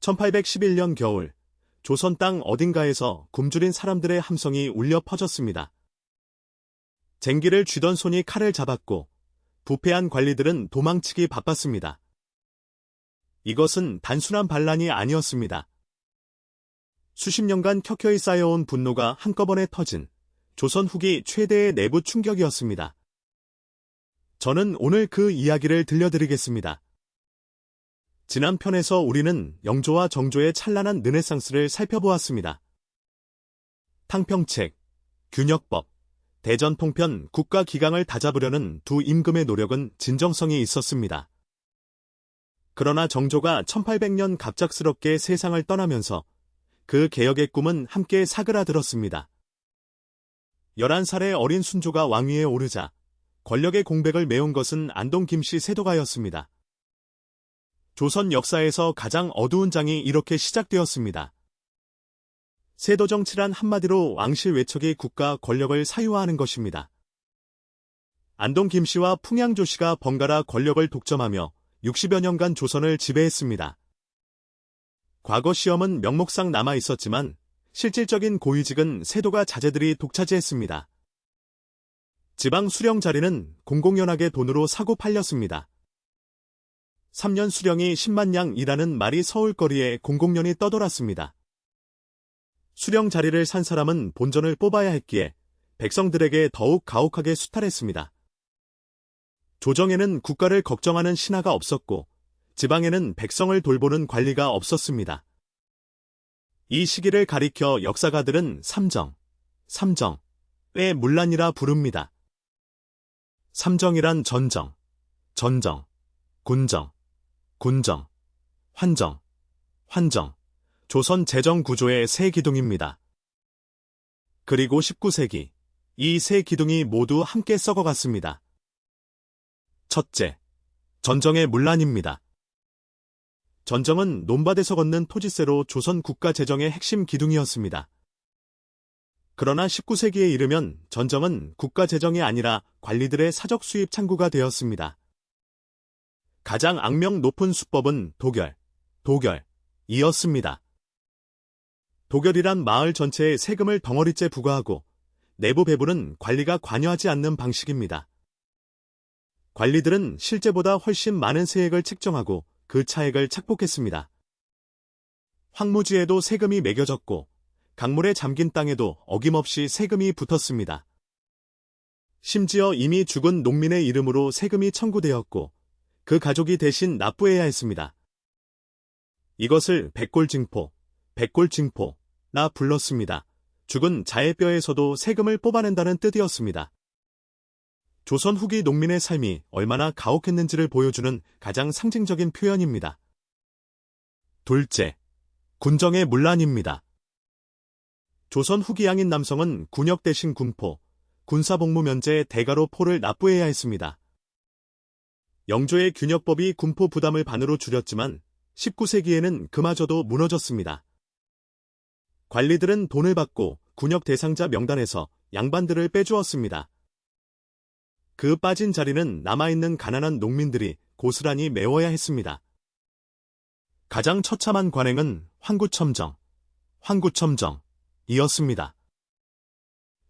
1811년 겨울, 조선 땅 어딘가에서 굶주린 사람들의 함성이 울려 퍼졌습니다. 쟁기를 쥐던 손이 칼을 잡았고 부패한 관리들은 도망치기 바빴습니다. 이것은 단순한 반란이 아니었습니다. 수십 년간 켜켜이 쌓여온 분노가 한꺼번에 터진 조선 후기 최대의 내부 충격이었습니다. 저는 오늘 그 이야기를 들려드리겠습니다. 지난 편에서 우리는 영조와 정조의 찬란한 르네상스를 살펴보았습니다. 탕평책, 균역법, 대전통편 국가 기강을 다잡으려는 두 임금의 노력은 진정성이 있었습니다. 그러나 정조가 1800년 갑작스럽게 세상을 떠나면서 그 개혁의 꿈은 함께 사그라들었습니다. 11살의 어린 순조가 왕위에 오르자 권력의 공백을 메운 것은 안동 김씨 세도가였습니다. 조선 역사에서 가장 어두운 장이 이렇게 시작되었습니다. 세도정치란 한마디로 왕실 외척이 국가 권력을 사유화하는 것입니다. 안동 김씨와 풍양조 씨가 번갈아 권력을 독점하며 60여 년간 조선을 지배했습니다. 과거 시험은 명목상 남아 있었지만 실질적인 고위직은 세도가 자제들이 독차지했습니다. 지방 수령 자리는 공공연하게 돈으로 사고 팔렸습니다. 3년 수령이 10만 냥이라는 말이 서울거리에 공공연히 떠돌았습니다. 수령 자리를 산 사람은 본전을 뽑아야 했기에 백성들에게 더욱 가혹하게 수탈했습니다. 조정에는 국가를 걱정하는 신하가 없었고 지방에는 백성을 돌보는 관리가 없었습니다. 이 시기를 가리켜 역사가들은 삼정의 문란이라 부릅니다. 삼정이란 전정, 군정, 환정, 조선 재정 구조의 세 기둥입니다. 그리고 19세기, 이 세 기둥이 모두 함께 썩어갔습니다. 첫째, 전정의 문란입니다. 전정은 논밭에서 걷는 토지세로 조선 국가 재정의 핵심 기둥이었습니다. 그러나 19세기에 이르면 전정은 국가 재정이 아니라 관리들의 사적 수입 창구가 되었습니다. 가장 악명 높은 수법은 도결이었습니다. 도결이란 마을 전체에 세금을 덩어리째 부과하고 내부 배분은 관리가 관여하지 않는 방식입니다. 관리들은 실제보다 훨씬 많은 세액을 책정하고 그 차액을 착복했습니다. 황무지에도 세금이 매겨졌고 강물에 잠긴 땅에도 어김없이 세금이 붙었습니다. 심지어 이미 죽은 농민의 이름으로 세금이 청구되었고 그 가족이 대신 납부해야 했습니다. 이것을 백골징포라 불렀습니다. 죽은 자의 뼈에서도 세금을 뽑아낸다는 뜻이었습니다. 조선 후기 농민의 삶이 얼마나 가혹했는지를 보여주는 가장 상징적인 표현입니다. 둘째, 군정의 문란입니다. 조선 후기 양인 남성은 군역 대신 군포, 군사복무 면제 대가로 포를 납부해야 했습니다. 영조의 균역법이 군포 부담을 반으로 줄였지만 19세기에는 그마저도 무너졌습니다. 관리들은 돈을 받고 군역 대상자 명단에서 양반들을 빼주었습니다. 그 빠진 자리는 남아있는 가난한 농민들이 고스란히 메워야 했습니다. 가장 처참한 관행은 황구첨정이었습니다.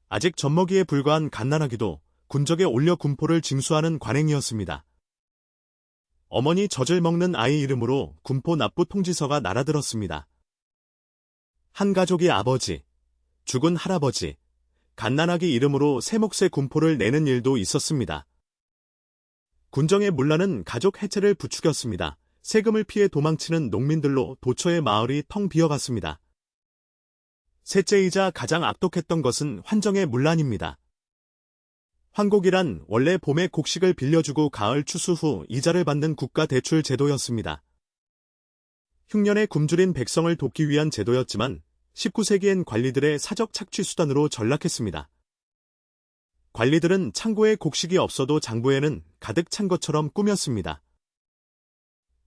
아직 젖먹이에 불과한 갓난아기도 군적에 올려 군포를 징수하는 관행이었습니다. 어머니 젖을 먹는 아이 이름으로 군포 납부 통지서가 날아들었습니다. 한 가족이 아버지, 죽은 할아버지, 갓난아기 이름으로 새 몫의 군포를 내는 일도 있었습니다. 군정의 문란은 가족 해체를 부추겼습니다. 세금을 피해 도망치는 농민들로 도처의 마을이 텅 비어갔습니다. 셋째이자 가장 악독했던 것은 환정의 문란입니다. 환곡이란 원래 봄에 곡식을 빌려주고 가을 추수 후 이자를 받는 국가 대출 제도였습니다. 흉년에 굶주린 백성을 돕기 위한 제도였지만 19세기엔 관리들의 사적 착취 수단으로 전락했습니다. 관리들은 창고에 곡식이 없어도 장부에는 가득 찬 것처럼 꾸몄습니다.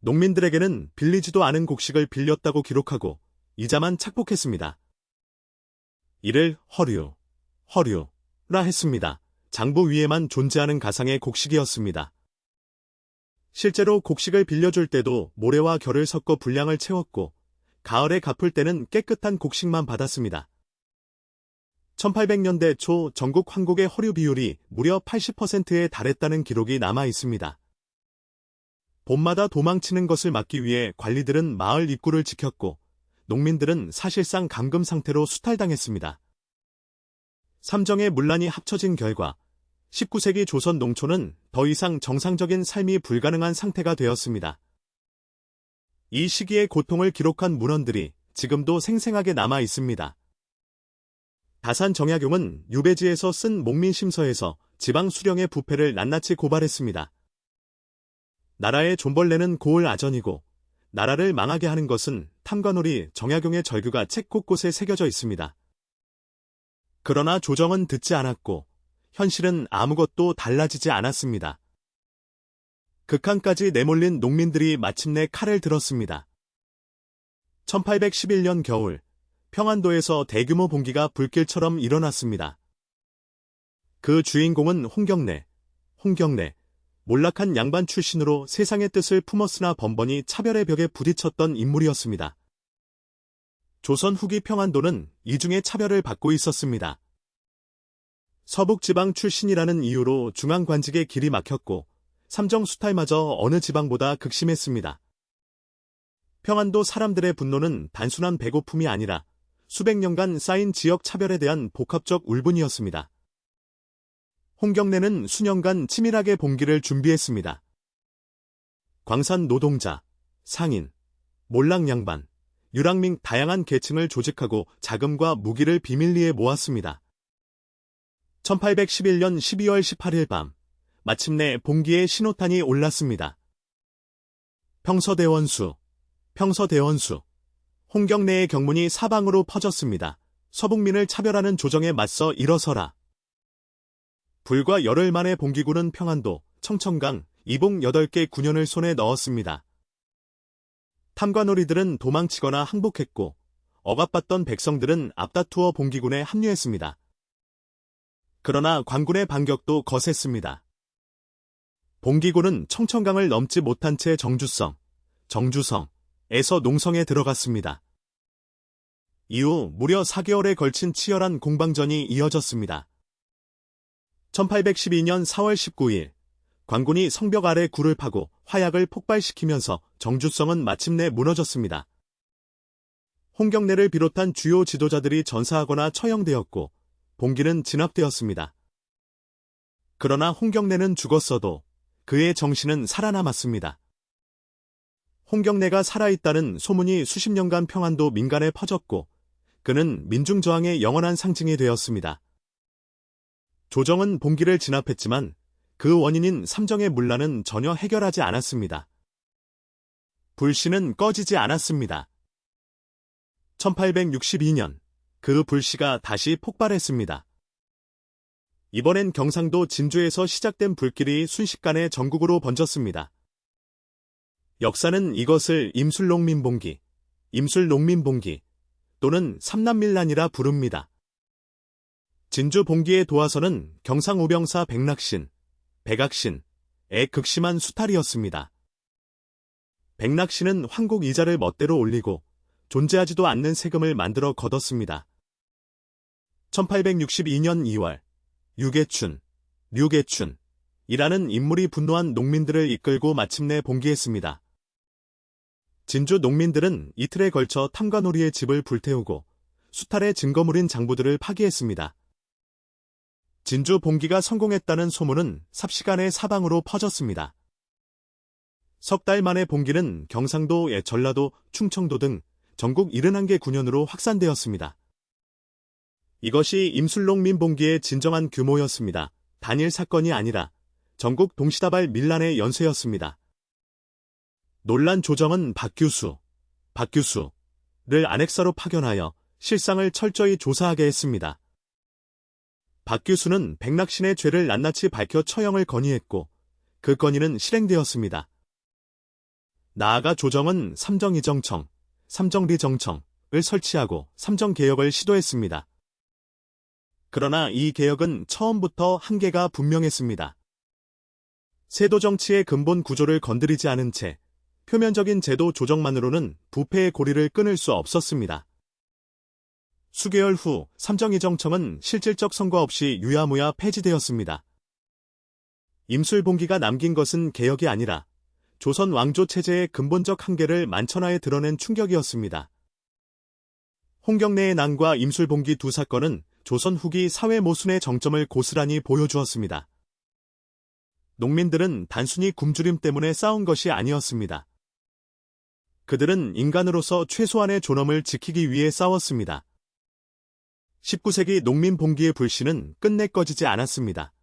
농민들에게는 빌리지도 않은 곡식을 빌렸다고 기록하고 이자만 착복했습니다. 이를 허류라 했습니다. 장부 위에만 존재하는 가상의 곡식이었습니다. 실제로 곡식을 빌려줄 때도 모래와 결을 섞어 분량을 채웠고 가을에 갚을 때는 깨끗한 곡식만 받았습니다. 1800년대 초 전국 황곡의 허류 비율이 무려 80%에 달했다는 기록이 남아 있습니다. 봄마다 도망치는 것을 막기 위해 관리들은 마을 입구를 지켰고 농민들은 사실상 감금 상태로 수탈당했습니다. 삼정의 문란이 합쳐진 결과 19세기 조선 농촌은 더 이상 정상적인 삶이 불가능한 상태가 되었습니다. 이 시기의 고통을 기록한 문헌들이 지금도 생생하게 남아 있습니다. 다산 정약용은 유배지에서 쓴 목민심서에서 지방 수령의 부패를 낱낱이 고발했습니다. 나라의 존벌내는 고을 아전이고 나라를 망하게 하는 것은 탐관오리 정약용의 절규가 책 곳곳에 새겨져 있습니다. 그러나 조정은 듣지 않았고 현실은 아무것도 달라지지 않았습니다. 극한까지 내몰린 농민들이 마침내 칼을 들었습니다. 1811년 겨울 평안도에서 대규모 봉기가 불길처럼 일어났습니다. 그 주인공은 홍경래, 몰락한 양반 출신으로 세상의 뜻을 품었으나 번번이 차별의 벽에 부딪혔던 인물이었습니다. 조선 후기 평안도는 이중의 차별을 받고 있었습니다. 서북지방 출신이라는 이유로 중앙관직의 길이 막혔고 삼정 수탈마저 어느 지방보다 극심했습니다. 평안도 사람들의 분노는 단순한 배고픔이 아니라 수백 년간 쌓인 지역 차별에 대한 복합적 울분이었습니다. 홍경래는 수년간 치밀하게 봉기를 준비했습니다. 광산 노동자, 상인, 몰락 양반, 유랑민 다양한 계층을 조직하고 자금과 무기를 비밀리에 모았습니다. 1811년 12월 18일 밤, 마침내 봉기의 신호탄이 올랐습니다. 평서대원수, 홍경래의 경문이 사방으로 퍼졌습니다. 서북민을 차별하는 조정에 맞서 일어서라. 불과 열흘 만에 봉기군은 평안도, 청천강, 이봉 8개 군현을 손에 넣었습니다. 탐관오리들은 도망치거나 항복했고 억압받던 백성들은 앞다투어 봉기군에 합류했습니다. 그러나 관군의 반격도 거셌습니다. 봉기군은 청천강을 넘지 못한 채 정주성에서 농성에 들어갔습니다. 이후 무려 4개월에 걸친 치열한 공방전이 이어졌습니다. 1812년 4월 19일 관군이 성벽 아래 굴을 파고 화약을 폭발시키면서 정주성은 마침내 무너졌습니다. 홍경래를 비롯한 주요 지도자들이 전사하거나 처형되었고 봉기는 진압되었습니다. 그러나 홍경래는 죽었어도 그의 정신은 살아남았습니다. 홍경래가 살아있다는 소문이 수십 년간 평안도 민간에 퍼졌고 그는 민중저항의 영원한 상징이 되었습니다. 조정은 봉기를 진압했지만 그 원인인 삼정의 문란은 전혀 해결하지 않았습니다. 불씨는 꺼지지 않았습니다. 1862년 그 불씨가 다시 폭발했습니다. 이번엔 경상도 진주에서 시작된 불길이 순식간에 전국으로 번졌습니다. 역사는 이것을 임술농민봉기 또는 삼남밀란이라 부릅니다. 진주 봉기의 도화선은 경상우병사 백낙신의 극심한 수탈이었습니다. 백낙신은 황곡 이자를 멋대로 올리고 존재하지도 않는 세금을 만들어 걷었습니다. 1862년 2월 류계춘이라는 인물이 분노한 농민들을 이끌고 마침내 봉기했습니다. 진주 농민들은 이틀에 걸쳐 탐관오리의 집을 불태우고 수탈의 증거물인 장부들을 파기했습니다. 진주 봉기가 성공했다는 소문은 삽시간에 사방으로 퍼졌습니다. 석 달 만에 봉기는 경상도, 전라도, 충청도 등 전국 71개 군현으로 확산되었습니다. 이것이 임술농민봉기의 진정한 규모였습니다. 단일 사건이 아니라 전국 동시다발 밀란의 연쇄였습니다. 놀란 조정은 박규수를 안핵사로 파견하여 실상을 철저히 조사하게 했습니다. 박규수는 백낙신의 죄를 낱낱이 밝혀 처형을 건의했고 그 건의는 실행되었습니다. 나아가 조정은 삼정리정청을 설치하고 삼정개혁을 시도했습니다. 그러나 이 개혁은 처음부터 한계가 분명했습니다. 세도정치의 근본 구조를 건드리지 않은 채 표면적인 제도 조정만으로는 부패의 고리를 끊을 수 없었습니다. 수개월 후 삼정의정청은 실질적 성과 없이 유야무야 폐지되었습니다. 임술봉기가 남긴 것은 개혁이 아니라 조선 왕조 체제의 근본적 한계를 만천하에 드러낸 충격이었습니다. 홍경래의 난과 임술봉기 두 사건은 조선 후기 사회 모순의 정점을 고스란히 보여주었습니다. 농민들은 단순히 굶주림 때문에 싸운 것이 아니었습니다. 그들은 인간으로서 최소한의 존엄을 지키기 위해 싸웠습니다. 19세기 농민 봉기의 불씨는 끝내 꺼지지 않았습니다.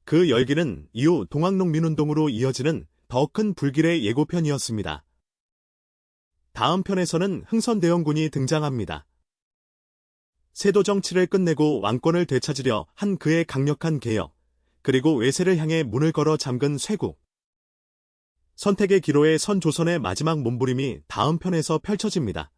그 열기는 이후 동학농민운동으로 이어지는 더 큰 불길의 예고편이었습니다. 다음 편에서는 흥선대원군이 등장합니다. 세도 정치를 끝내고 왕권을 되찾으려 한 그의 강력한 개혁, 그리고 외세를 향해 문을 걸어 잠근 쇄국. 선택의 기로에 선 조선의 마지막 몸부림이 다음 편에서 펼쳐집니다.